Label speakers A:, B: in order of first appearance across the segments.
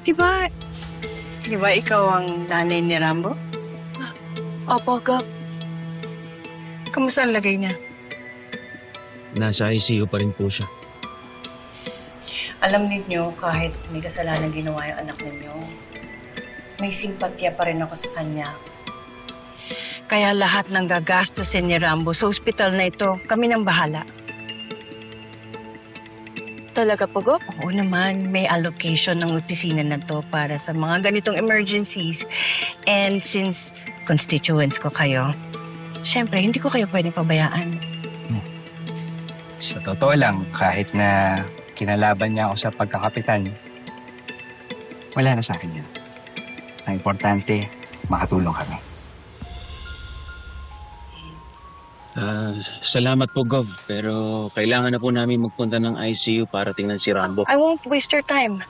A: Diba, diba ikaw ang nanay ni Rambo?
B: Opo, Gab.
A: Kamusta ang lagay niya?
C: Nasa ICU pa rin po siya.
A: Alam ninyo, kahit may kasalanan ginawa yung anak ninyo, may simpatya pa rin ako sa kanya. Kaya lahat ng gagastusin ni Rambo sa ospital na ito, kami nang bahala.
B: Talaga po, Gab?
A: Oo naman, may allocation ng opisina na to para sa mga ganitong emergencies. And since constituents ko kayo, syempre, hindi ko kayo pwedeng pabayaan.
D: Sa totoo lang, kahit na kinalaban niya ako sa pagkakapitan, wala na sa akin yan. Ang importante, makatulong kami.
C: Salamat po, Gov. Pero kailangan na po namin magpunta ng ICU para tingnan si Rambo.
A: I won't waste your time.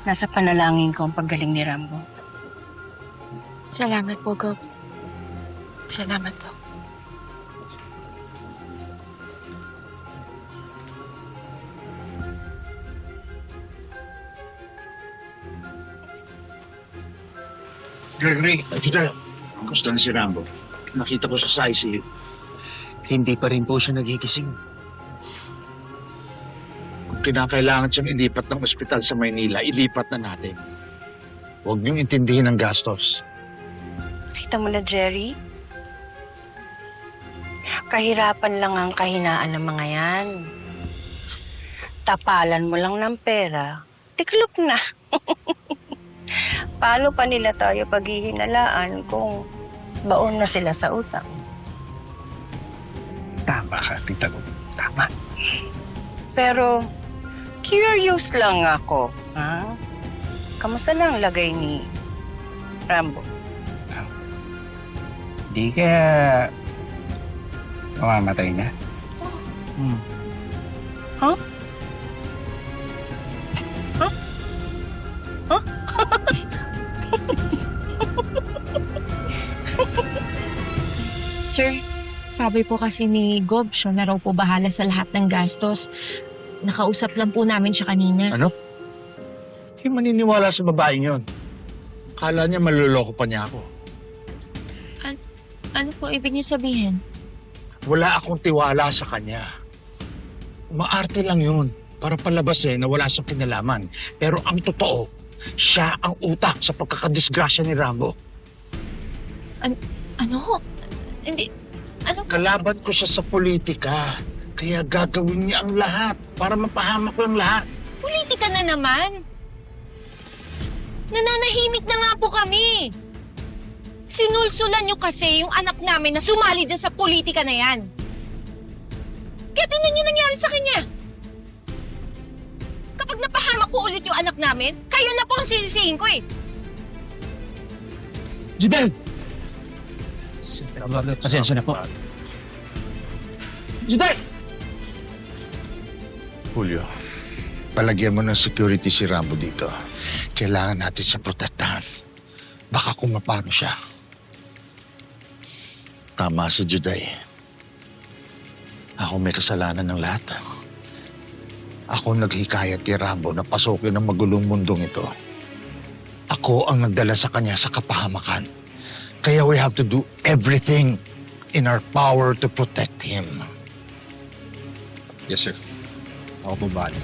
A: Nasa panalangin ko ang paggaling ni Rambo.
B: Salamat po, Gab. Salamat po.
E: Gregory, Judah, kumusta na si Rambo? Nakita ko siya sa ICU.
C: Hindi pa rin po siya nagigising.
E: Kung kinakailangan siyang ilipat ng ospital sa Maynila, ilipat na natin. Huwag niyong intindihin ang gastos.
A: Kita mo na, Jerry? Kahirapan lang ang kahinaan ng mga yan. Tapalan mo lang ng pera, tiklop na. Paano pa nila tayo paghihinalaan kung baon na sila sa utang?
D: Tama ka, Tita Gov. Tama.
A: Pero, curious lang ako, ha? Kamusta na ang lagay ni Rambo?
D: Di kaya mamamatay na.
A: Huh? Huh? Huh?
F: Sir, sabi po kasi ni Gob, siya na raw po bahala sa lahat ng gastos. Nakausap lang po namin siya kanina.
E: Ano? Hindi maniniwala sa babaeng yon. Kala niya maluloko pa niya ako.
F: Ano po ibig niyo sabihin?
E: Wala akong tiwala sa kanya. Maarte lang yun. Para palabas na wala siyang kinalaman. Pero ang totoo, siya ang utak sa pagkakadisgrasya ni Rambo.
F: Ano? Hindi. Ano?
E: Kalaban ko siya sa politika. Kaya gagawin niya ang lahat para mapahamak ko ang lahat.
F: Politika na naman. Nananahimik na nga po kami. Sinulsulan niyo kasi yung anak namin na sumali dyan sa politika na yan. Kaya tingnan niyo nangyari sa kanya. Kapag napahamak ko ulit yung anak namin, kayo na po ang sisisihin ko eh.
C: Judah! Pasensya na po.
E: Juday! Julio, palagyan mo ng security si Rambo dito. Kailangan natin siya protektahan. Baka kumapano siya. Tama si Juday. Ako may kasalanan ng lahat. Ako naghikayat kay Rambo na pasukin ang magulong mundong ito. Ako ang nagdala sa kanya sa kapahamakan. Kaya we have to do everything in our power to protect him.
D: Yes, sir. Ako po bahala.